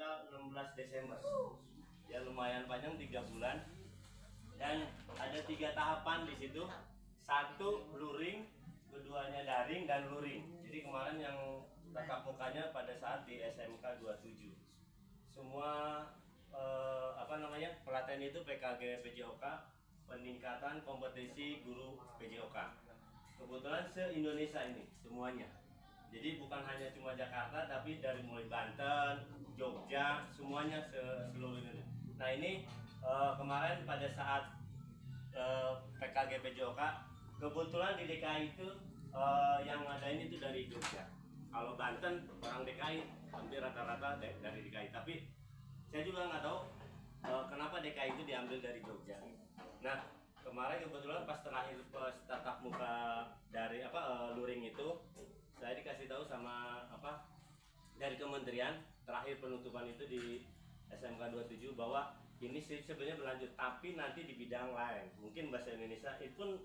tanggal 16 Desember. Ya lumayan panjang 3 bulan. Dan ada 3 tahapan di situ. 1 luring, keduanya daring dan luring. Jadi kemarin yang tatap mukanya pada saat di SMK 27. Semua pelatihan itu PKG PJOK, peningkatan kompetisi guru PJOK. Kebetulan se-Indonesia ini semuanya. Jadi bukan hanya cuma Jakarta, tapi dari mulai Banten, Jogja, semuanya seluruh Indonesia. Nah ini kemarin pada saat PKG PJOK, kebetulan di DKI itu yang ngadain itu dari Jogja. Kalau Banten orang DKI hampir rata-rata dari DKI. Tapi saya juga nggak tahu kenapa DKI itu diambil dari Jogja. Nah kemarin kebetulan pas terakhir tatap muka dari luring itu, saya dikasih tahu sama dari kementerian terakhir penutupan itu di SMK 27 bahwa ini sebenarnya berlanjut, tapi nanti di bidang lain. Mungkin bahasa Indonesia itu pun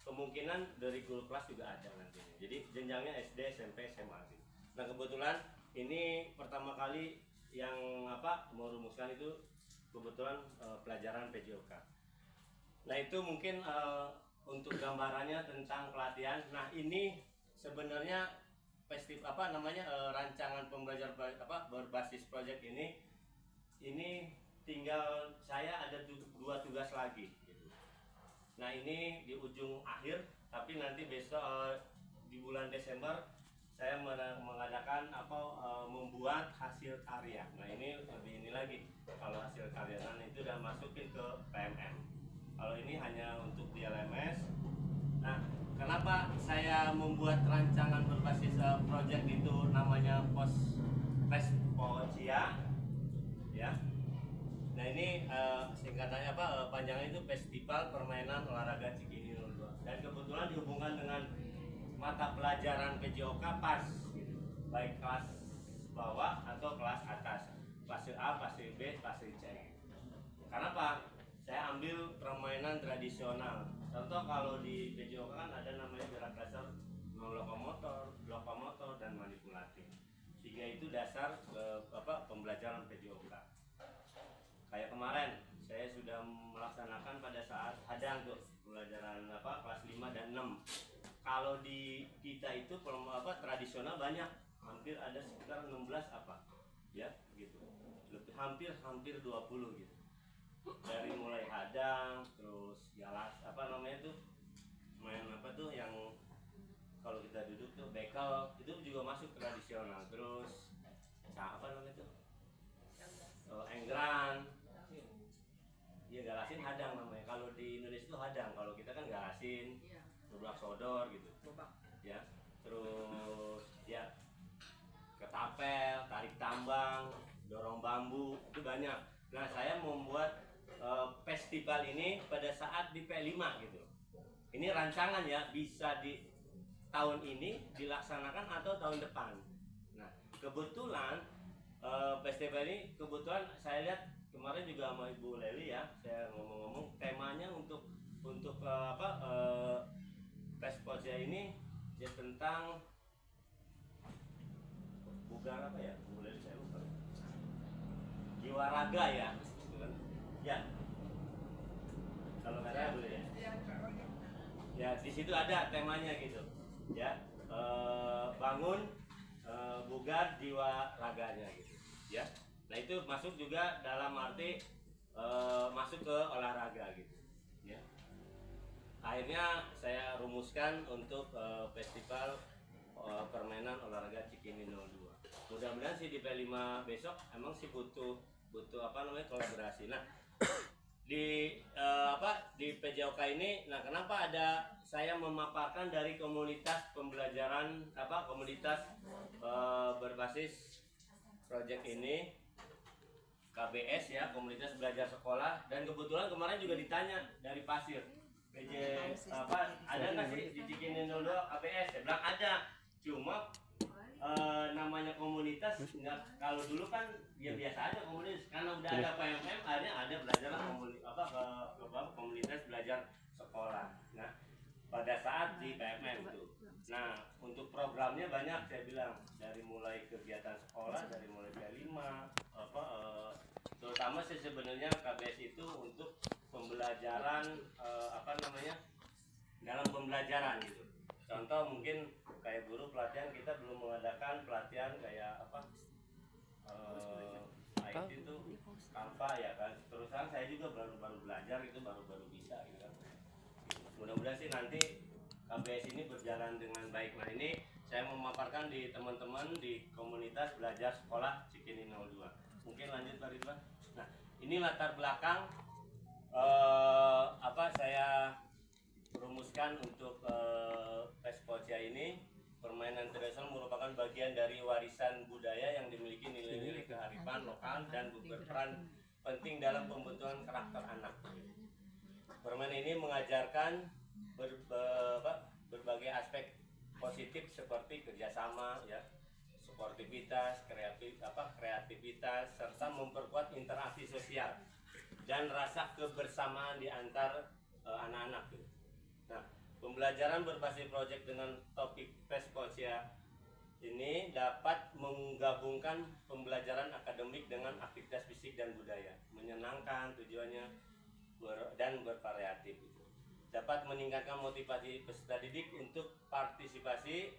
kemungkinan dari guru kelas juga ada nantinya. Jadi jenjangnya SD, SMP, SMA gitu. Nah kebetulan ini pertama kali yang merumuskan itu kebetulan pelajaran PJOK. Nah itu mungkin untuk gambarannya tentang pelatihan. Nah ini sebenarnya rancangan pembelajaran berbasis project ini tinggal saya ada 2 tugas lagi gitu. Nah ini di ujung akhir, tapi nanti besok di bulan Desember saya mengadakan membuat hasil karya. Nah ini lebih ini lagi, kalau hasil karya itu udah masukin ke PMM. Kalau ini hanya untuk di LMS. Nah, kenapa saya membuat rancangan berbasis project itu namanya PESPOCIA ya. Nah, ini singkatannya panjangnya itu Festival Permainan Olahraga Cikini 02. Dan kebetulan dihubungkan dengan mata pelajaran PJOK pas gitu. Baik kelas bawah atau kelas atas. Fase A, fase B, fase C. Kenapa? Saya ambil permainan tradisional. Contoh kalau di PJOK kan ada namanya gerak dasar lokomotor, dan manipulatif. 3 itu dasar pembelajaran PJOK. Kayak kemarin saya sudah melaksanakan pada saat hadang tuh pelajaran kelas 5 dan 6. Kalau di kita itu tradisional banyak, hampir ada sekitar 16 ya gitu. Hampir 20 gitu. Dari mulai hadang, terus galas main yang kalau kita duduk tuh bekel, itu juga masuk tradisional. Terus enggran, ya galasin hadang namanya. Kalau di Indonesia itu hadang, kalau kita kan galasin, dobrak sodor gitu ya. Terus ya ketapel, tarik tambang, dorong bambu, itu banyak. Nah saya membuat festival ini pada saat di P5 gitu. Ini rancangan ya, bisa di tahun ini dilaksanakan atau tahun depan. Nah kebetulan festival ini kebetulan saya lihat kemarin juga sama Ibu Leli ya, saya ngomong-ngomong temanya untuk PESPOCIA ini ya tentang bukan Bu Leli, saya lupa, jiwa raga ya gitu kan. Ya kalau nggak salah boleh ya di situ ada temanya gitu ya, bangun bugar jiwa raganya gitu ya. Nah itu masuk juga dalam arti masuk ke olahraga gitu ya. Akhirnya saya rumuskan untuk festival permainan olahraga Cikini 02. Mudah-mudahan sih di P5 besok emang sih butuh kolaborasi. Nah di PJOK ini, nah kenapa ada saya memaparkan dari komunitas pembelajaran komunitas berbasis project ini, KBS ya, komunitas belajar sekolah. Dan kebetulan kemarin juga ditanya dari Pasir ada nggak sih di Cikini 02 KBS? Saya bilang ada, cuma namanya komunitas nggak, kalau dulu kan ya biasa aja komunitas, karena udah ada PMM akhirnya ada belajar komunitas belajar sekolah. Nah pada saat di PMM itu, nah untuk programnya banyak, saya bilang dari mulai kegiatan sekolah, dari mulai P5 pertama sih sebenarnya KBS itu untuk pembelajaran dalam pembelajaran gitu. Contoh mungkin kayak guru pelatihan kita belum mengadakan pelatihan kayak IT itu Canva ya kan. Terus kan saya juga baru belajar itu baru bisa gitu kan. Mudah-mudahan sih nanti KBS ini berjalan dengan baik. Nah ini saya memaparkan di teman-teman di komunitas belajar sekolah Cikini 02. Mungkin lanjut Pak Ridwan. Nah ini latar belakang saya rumuskan untuk Pespocia ini. Permainan tradisional merupakan bagian dari warisan budaya yang dimiliki nilai-nilai kearifan lokal dan berperan penting dalam pembentukan karakter anak. Permainan ini mengajarkan berbagai aspek positif seperti kerjasama, ya, sportivitas, kreativitas, serta memperkuat interaksi sosial dan rasa kebersamaan di antar anak-anak. Nah, pembelajaran berbasis proyek dengan topik Pespocia ini dapat menggabungkan pembelajaran akademik dengan aktivitas fisik dan budaya, menyenangkan tujuannya dan bervariatif. Dapat meningkatkan motivasi peserta didik untuk partisipasi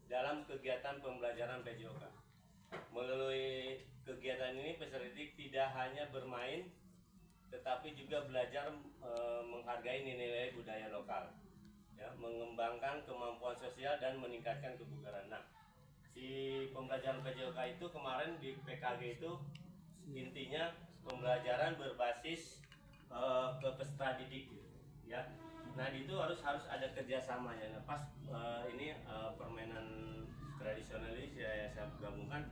dalam kegiatan pembelajaran PJOK. Melalui kegiatan ini peserta didik tidak hanya bermain, tetapi juga belajar menghargai nilai-nilai budaya lokal, ya, mengembangkan kemampuan sosial dan meningkatkan kebugaran. Nah, di pembelajaran PJOK itu kemarin di PKG itu intinya pembelajaran berbasis ke peserta didik, ya. Nah itu harus ada kerjasamanya. Nah, pas ini permainan tradisional ini saya gabungkan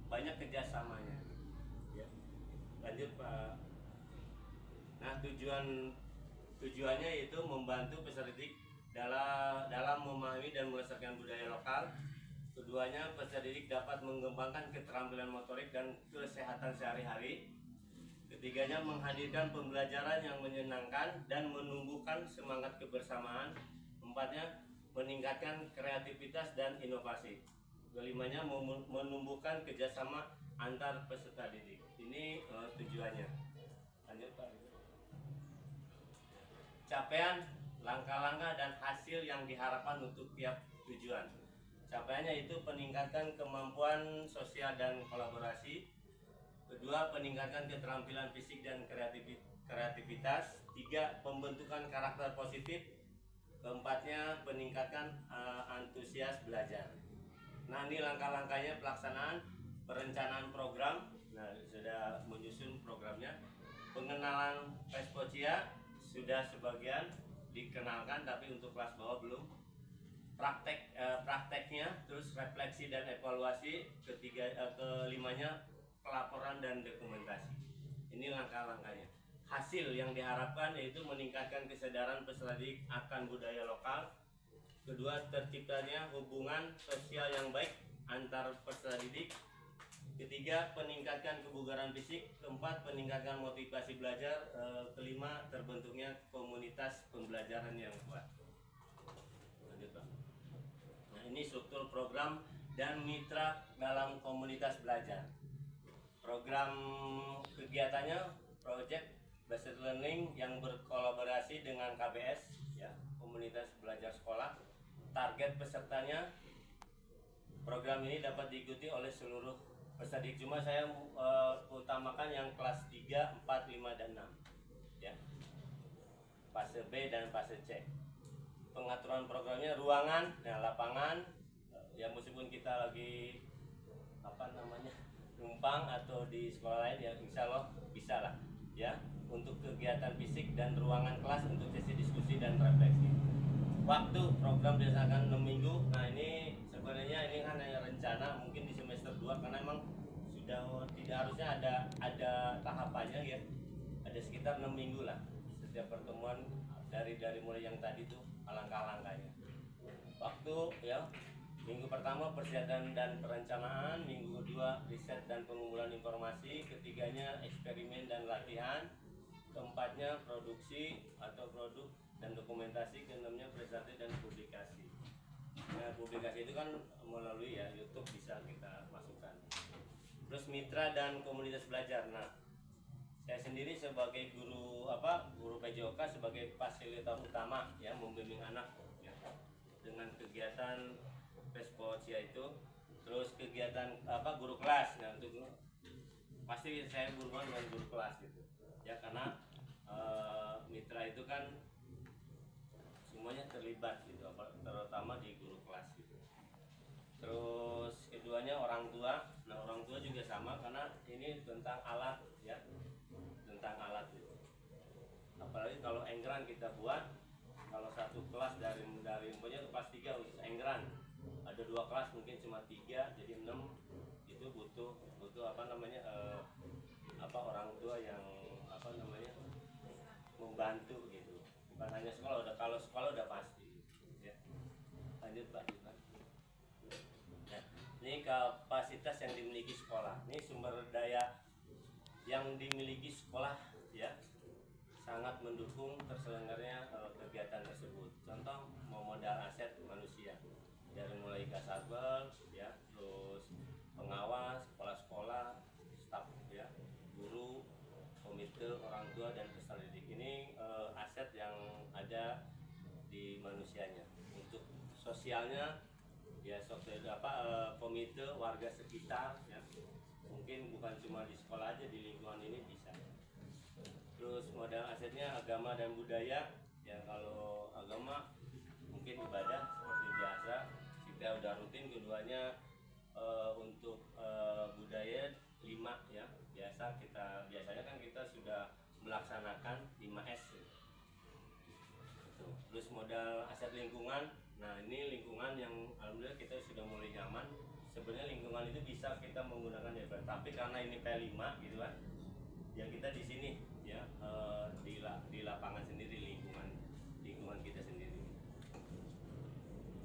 banyak kerjasamanya. Ya. Lanjut Pak. Nah tujuannya itu membantu peserta didik dalam memahami dan melestarikan budaya lokal. Keduanya peserta didik dapat mengembangkan keterampilan motorik dan kesehatan sehari-hari. Ketiganya menghadirkan pembelajaran yang menyenangkan dan menumbuhkan semangat kebersamaan. Empatnya meningkatkan kreativitas dan inovasi. Kelimanya menumbuhkan kerjasama antar peserta didik. Ini tujuannya. Lanjut Pak. Capaian, langkah-langkah dan hasil yang diharapkan untuk tiap tujuan. Capaiannya itu peningkatan kemampuan sosial dan kolaborasi. Kedua, peningkatan keterampilan fisik dan kreativitas. Tiga, pembentukan karakter positif. Keempatnya, peningkatan antusias belajar. Nah, ini langkah-langkahnya pelaksanaan perencanaan program. Nah, sudah menyusun programnya. Pengenalan Pespocia sudah sebagian dikenalkan, tapi untuk kelas bawah belum. Prakteknya, terus refleksi dan evaluasi. Kelimanya, pelaporan dan dokumentasi. Ini langkah-langkahnya. Hasil yang diharapkan yaitu meningkatkan kesadaran peserta didik akan budaya lokal. Kedua, terciptanya hubungan sosial yang baik antar peserta didik. Ketiga, peningkatkan kebugaran fisik. Keempat, peningkatkan motivasi belajar. Kelima, terbentuknya komunitas pembelajaran yang kuat. Lanjut Pak. Nah, ini struktur program dan mitra dalam komunitas belajar. Program kegiatannya Project Based Learning yang berkolaborasi dengan KBS, ya, komunitas belajar sekolah. Target pesertanya, program ini dapat diikuti oleh seluruh peserta didik. Cuma saya utamakan yang kelas 3, 4, 5, dan 6, ya. Fase B dan fase C. Pengaturan programnya ruangan, nah, lapangan, ya meskipun kita lagi numpang atau di sekolah lain, ya insya Allah bisa lah, ya, untuk kegiatan fisik dan ruangan kelas untuk sesi diskusi dan refleksi. Waktu program dilaksanakan 6 minggu. Nah ini sebenarnya ini kan hanya rencana mungkin di semester 2 karena memang sudah tidak harusnya ada tahapannya, ya. Ada sekitar 6 minggu lah setiap pertemuan dari mulai yang tadi tuh langkah-langkahnya. Waktu, ya, minggu pertama persiapan dan perencanaan, minggu kedua riset dan pengumpulan informasi, ketiganya eksperimen dan latihan, keempatnya produksi atau produk dan dokumentasi, keenamnya presentasi dan publikasi. Nah, publikasi itu kan melalui, ya, YouTube bisa kita masukkan. Terus mitra dan komunitas belajar. Nah, Saya sendiri sebagai guru PJOK sebagai fasilitator utama ya, membimbing anak ya, dengan kegiatan Pespodsia itu, terus kegiatan guru kelas. Nah, untuk pasti saya berhubungan dengan guru kelas gitu ya, karena mitra itu kan semuanya terlibat gitu, terutama di guru kelas gitu. Terus keduanya orang tua. Nah, orang tua juga sama, karena ini tentang alat ya, tentang alat itu. Apalagi kalau engran kita buat, kalau satu kelas dari umumnya kelas 3 khusus engran, ada 2 kelas mungkin cuma 3 jadi 6, itu butuh orang tua yang membantu gitu, bukan hanya sekolah. Kalau sekolah udah pasti ya. Lanjut Pak. Nah, ini kapasitas yang dimiliki sekolah, ini sumber daya yang dimiliki sekolah ya, sangat mendukung terselenggaranya kegiatan tersebut. Contoh, modal aset manusia, dari mulai kasabel ya, terus pengawas, kepala sekolah, staf ya, guru, komite, orang tua, dan peserta didik. Ini aset yang ada di manusianya. Untuk sosialnya ya, komite warga sekitar ya, mungkin bukan cuma di sekolah aja, di lingkungan ini bisa. Terus modal asetnya agama dan budaya ya. Kalau agama mungkin ibadah seperti biasa kita udah rutin. Keduanya untuk budaya 5 ya, biasanya kan kita sudah melaksanakan 5S ya. Terus modal aset lingkungan. Nah, ini lingkungan yang alhamdulillah kita sudah mulai nyaman. Sebenarnya lingkungan itu bisa kita menggunakan ya, tapi karena ini P5 gitu kan, yang kita di sini ya, di lapangan sendiri, lingkungan kita sendiri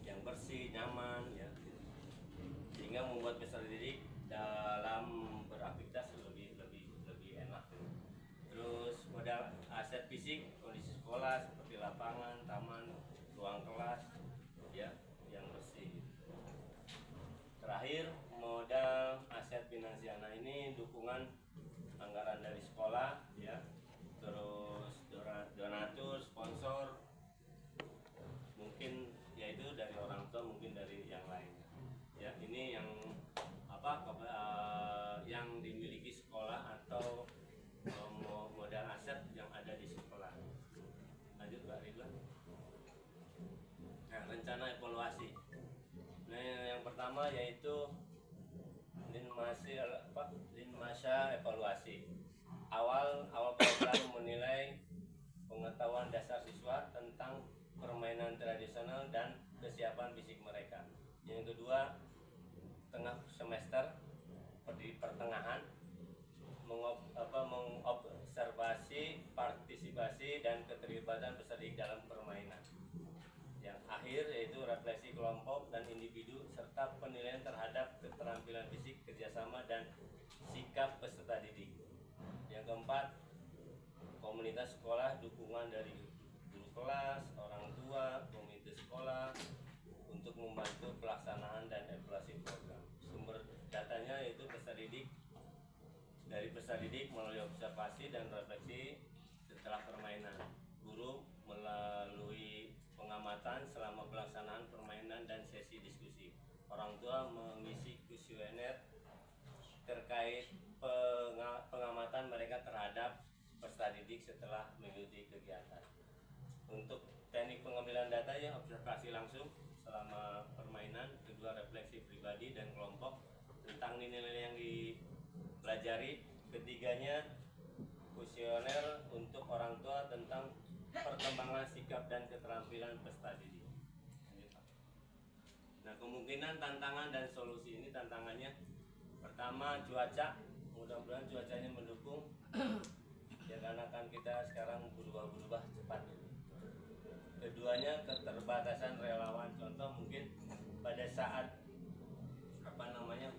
yang bersih, nyaman ya, sehingga membuat peserta didik dalam beraktivitas lebih enak. Terus modal aset fisik, kondisi sekolah seperti lapangan, taman, ruang kelas ya, yang bersih. Terakhir, modal aset finansial. Nah, ini dukungan anggaran dari sekolah ya, terus donatur, sponsor, mungkin yaitu dari orang tua, mungkin dari yang lain ya. Ini yang yang dimiliki sekolah atau modal aset yang ada di sekolah. Lanjut Mbak Ridwan. Nah, rencana evaluasi. Nah, yang pertama yaitu Linmasa evaluasi. Awal program menilai pengetahuan dasar siswa tentang permainan tradisional dan kesiapan fisik mereka. Yang kedua, tengah semester di pertengahan mengobservasi partisipasi dan keterlibatan peserta didik dalam permainan. Yang akhir yaitu refleksi kelompok dan individu serta penilaian terhadap keterampilan fisik, kerjasama, dan sikap peserta didik. Yang keempat, komunitas sekolah, dukungan dari guru kelas, orang tua, komite sekolah untuk membantu pelaksanaan dan evaluasi program. Sumber datanya yaitu peserta didik, dari peserta didik melalui observasi dan refleksi setelah permainan, guru melalui pengamatan selama pelaksanaan permainan dan sesi diskusi, orang tua mengisi kuesioner terkait pengamatan mereka terhadap peserta didik setelah mengikuti kegiatan. Untuk teknik pengambilan data ya, observasi langsung selama permainan, kedua refleksi pribadi dan kelompok tentang nilai-nilai yang dipelajari, ketiganya kuesioner untuk orang tua tentang perkembangan sikap dan keterampilan peserta didik. Nah, kemungkinan tantangan dan solusi ini. Tantangannya pertama, cuaca, mudah-mudahan cuacanya mendukung ya, karena kan kita sekarang berubah cepat. Keduanya, keterbatasan relawan. Contoh, mungkin pada saat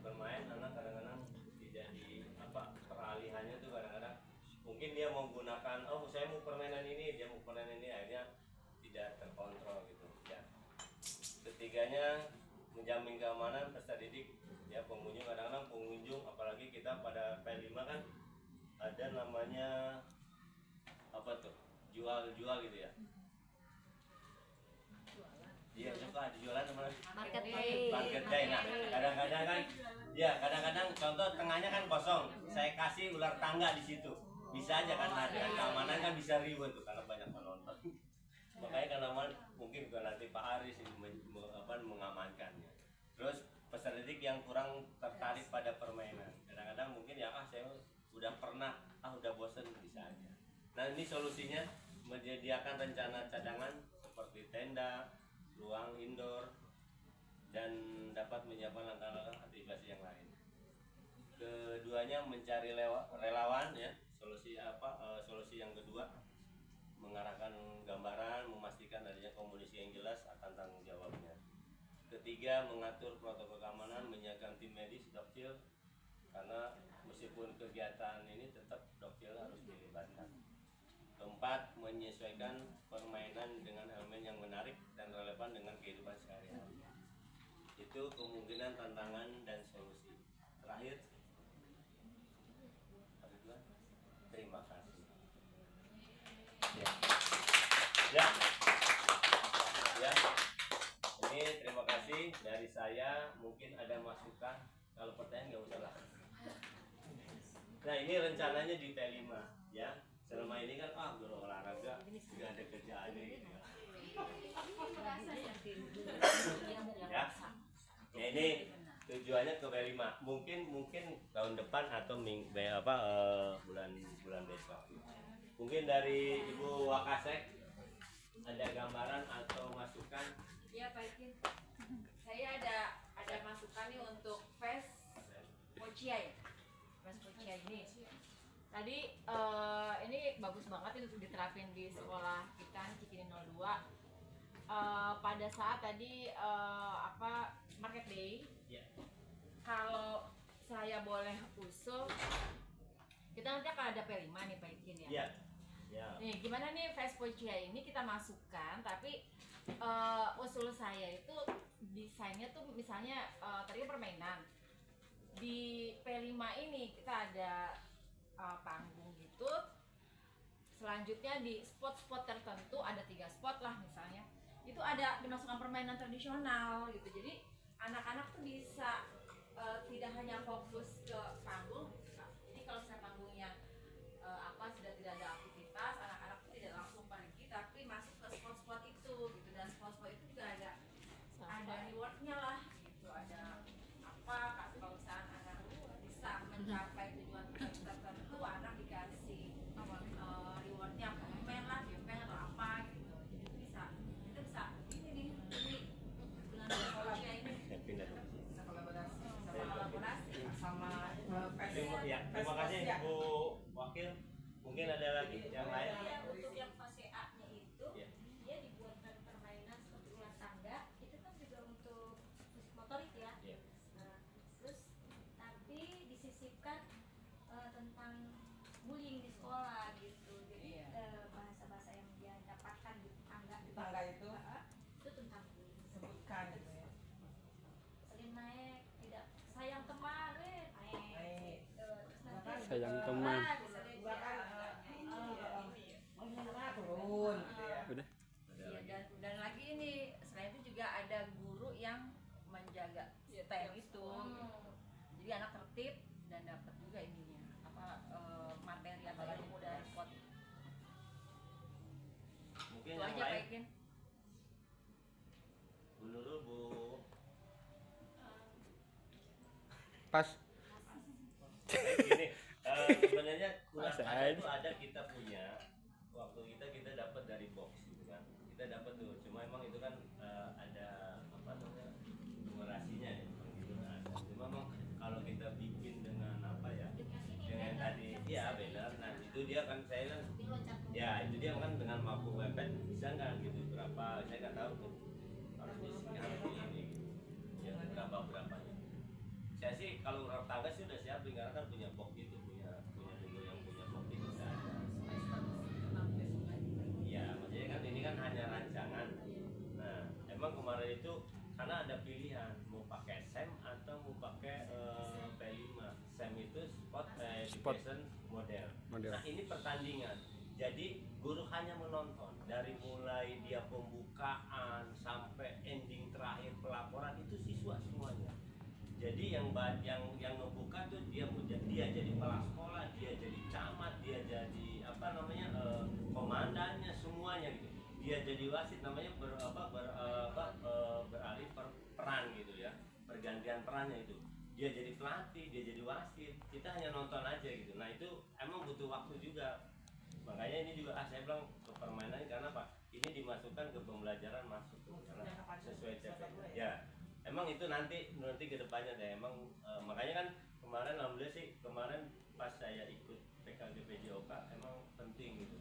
bermain, anak kadang-kadang tidak peralihannya tuh kadang-kadang mungkin dia mau gunakan, saya mau permainan ini, dia mau permainan ini, akhirnya tidak terkontrol gitu ya. Ketiganya, menjamin keamanan peserta didik ya, pengunjung. Kadang-kadang pengunjung, apalagi kita pada P5 kan ada namanya apa tuh, jual gitu ya. Iya, suka ada jualan teman. Market day. Market day. Nah, kadang-kadang kan, ya kadang-kadang contoh tengahnya kan kosong, saya kasih ular tangga di situ. Bisa aja kan, nah dengan keamanan kan bisa ribet tuh karena banyak penonton. Makanya karena mungkin juga nanti Pak Aris ini mengamankannya. Terus peserta didik yang kurang tertarik pada permainan, kadang-kadang mungkin ya saya udah pernah, udah bosen, bisa aja. Nah ini solusinya menyediakan rencana cadangan seperti tenda, ruang indoor, dan dapat menyiapkan langkah-langkah antisipasi yang lain. Keduanya mencari relawan ya. Solusi yang kedua mengarahkan gambaran, memastikan adanya komunikasi yang jelas akan tanggung jawabnya. Ketiga, mengatur protokol keamanan, menyiapkan tim medis, dokcil, karena meskipun kegiatan ini tetap dokcil harus dilibatkan. Keempat, menyesuaikan permainan dengan elemen yang menarik dan relevan dengan kehidupan sehari-hari. Itu kemungkinan, tantangan, dan solusi. Terakhir, terima kasih. Ya. Ini terima kasih dari saya. Mungkin ada masukan. Kalau pertanyaan nggak usah lah. Nah ini rencananya di T5 ya. Selama ini kan guru olahraga nggak ada kerjaan gitu ya. Ya. Nah, ini tujuannya ke B5. Mungkin tahun depan atau bulan besok. Mungkin dari Ibu Wakasek ada gambaran atau masukan? Iya Pak Ikin. Saya ada masukan nih untuk Fes Pociai. Fes Pociai ini. Tadi ini bagus banget untuk diterapin di sekolah kita Cikini 02. Pada saat tadi market day. Yeah. Kalau saya boleh usul, kita nanti akan ada P5 nih Pak Ikin ya. Yeah. Yeah. Nih gimana nih Vespocia ini kita masukkan, tapi usul saya itu desainnya tuh misalnya tadi permainan di P5 ini kita ada panggung gitu. Selanjutnya di spot-spot tertentu ada 3 spot lah misalnya. Itu ada dimasukkan permainan tradisional gitu. Jadi anak-anak tuh bisa tidak hanya fokus ke panggung. Jadi kalau misalnya panggungnya sudah tidak ada aktivitas, anak-anak tuh tidak langsung pergi tapi masuk ke spot-spot itu gitu. Dan spot-spot itu juga ada rewardnya lah gitu. Ada kalau misalnya anak bisa mencapai tujuan tertentu, anak dikasih rewardnya pemain lah, pemain atau apa gitu. Jadi bisa ini dengan sekolahnya ini kolaborasi sama terima kasih Bu Wakil. Mungkin ada lagi yang lain. Untuk yang fase A-nya itu dia dibuatkan permainan seperti ular tangga, itu kan juga untuk fisik motorik ya. Nah, terus tapi disisipkan tentang bullying di sekolah gitu. Jadi bahasa-bahasa yang dia dapatkan di tangga itu tentang bullying. Sebutkan gitu ya. Sering naik, tidak sayang teman, naik. Terus nanti Sayang teman. Turun gitu ya. Udah. dan lagi ini selain itu juga ada guru yang menjaga stand itu. Jadi anak tertib dan dapat juga ininya materi atau ilmu dari pot. Mungkin Itu yang aja Pak lain. Ikin. Bu Nurul, Bu. Pas. Gini, sebenarnya ular Masa tangga itu aja. ada, kita punya. Waktu kita dapat dari box gitu kan. Kita dapat tuh, cuma emang itu kan ada numerasinya ya. Gitu, ada. Cuma emang kalau kita bikin dengan dengan tadi, iya benar. Nah itu dia kan saya kan, ya itu dia kan dengan mampu webpad bisa nggak gitu berapa? Saya nggak tahu tuh harus harus ini gitu. Ya berapa gitu. Saya sih kalau ular tangga sih udah siapin karena kan punya box itu, punya dulu yang punya box itu bisa ada. Iya, maksudnya kan ini kan hanya rancangan. Nah, emang kemarin itu karena ada pilihan mau pakai SEM atau mau pakai P5. SEM itu spot di Sport. fashion model. Model. Nah ini pertandingan. Jadi guru hanya menonton dari mulai dia pembukaan sampai ending terakhir pelaporan itu siswa semuanya. Jadi yang ngebuka tuh dia jadi kepala sekolah, dia jadi camat, dia jadi komandannya semuanya gitu. Dia jadi wasit namanya beralih peran gitu ya, pergantian perannya itu. Dia jadi pelatih, dia jadi wasit. Kita hanya nonton aja gitu. Nah itu emang butuh waktu juga. Makanya ini juga saya bilang ke permainan karena apa? Ini dimasukkan ke pembelajaran masuk karena sesuai CPK. Ya, emang itu nanti ke depannya deh. Emang makanya kan kemarin alhamdulillah sih kemarin pas saya ikut PKG PJOK emang penting gitu.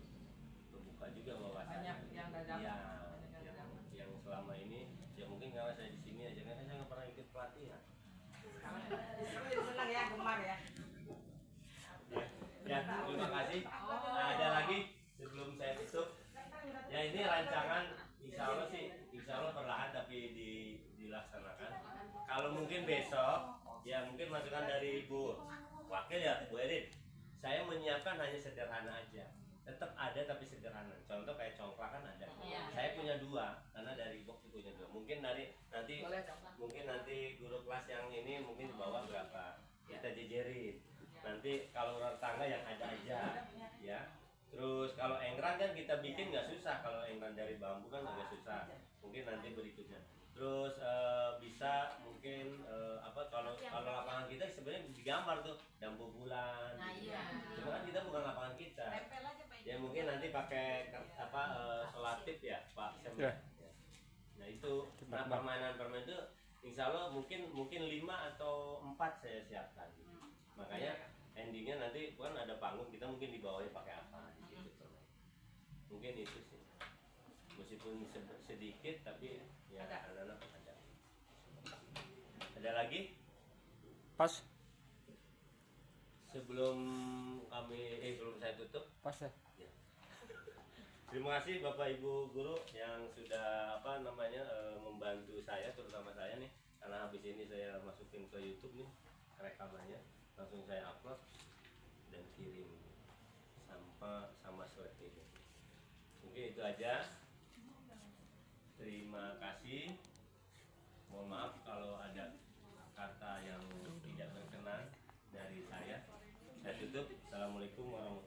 Terbuka juga wawasannya. Banyak yang dagang. Ya, yang selama ini ya mungkin karena saya di sini aja kan saya nggak pernah ikut pelatihan. Sekarang senang ya, gemar ya. Ya, terima kasih. Nah, ada lagi sebelum saya tutup. Ya ini rancangan insya Allah perlahan tapi dilaksanakan. Kalau mungkin besok, ya mungkin masukan dari Ibu Wakil ya, Bu Erin. Saya menyiapkan hanya sederhana aja. Tetap ada tapi sederhana. Contoh kayak congklak kan ada. Iya. Saya punya 2 karena dari box punya 2. Mungkin nanti guru kelas yang ini mungkin bawa berapa kita jejerin. Nanti kalau ular tangga yang ada aja ya. Terus kalau engran kan kita bikin nggak susah, kalau engran dari bambu kan agak susah. Mungkin nanti berikutnya. Terus bisa mungkin kalau lapangan kita sebenarnya digambar tuh lampu bulan. Nah, gitu. iya. Cuma kan kita bukan lapangan kita. Tempel aja Pak. Ya mungkin nanti pakai solatip ya Pak Sem. Ya. Nah itu permainan itu insya Allah mungkin 5 atau 4 saya siapkan. Makanya endingnya nanti kan ada panggung, kita mungkin di bawahnya pakai apa gitu. Mungkin itu sih, meskipun sedikit tapi ya anak-anak ada lagi. Pas. Sebelum saya tutup, Pas ya. ya. Terima kasih Bapak Ibu guru yang sudah membantu saya, terutama saya nih, karena habis ini saya masukin ke YouTube nih rekamannya, langsung saya upload dan kirim sama surat ini. Mungkin itu aja. Terima kasih. Mohon maaf kalau ada kata yang tidak berkenan dari saya. Saya tutup. Assalamualaikum warahmatullahi wabarakatuh.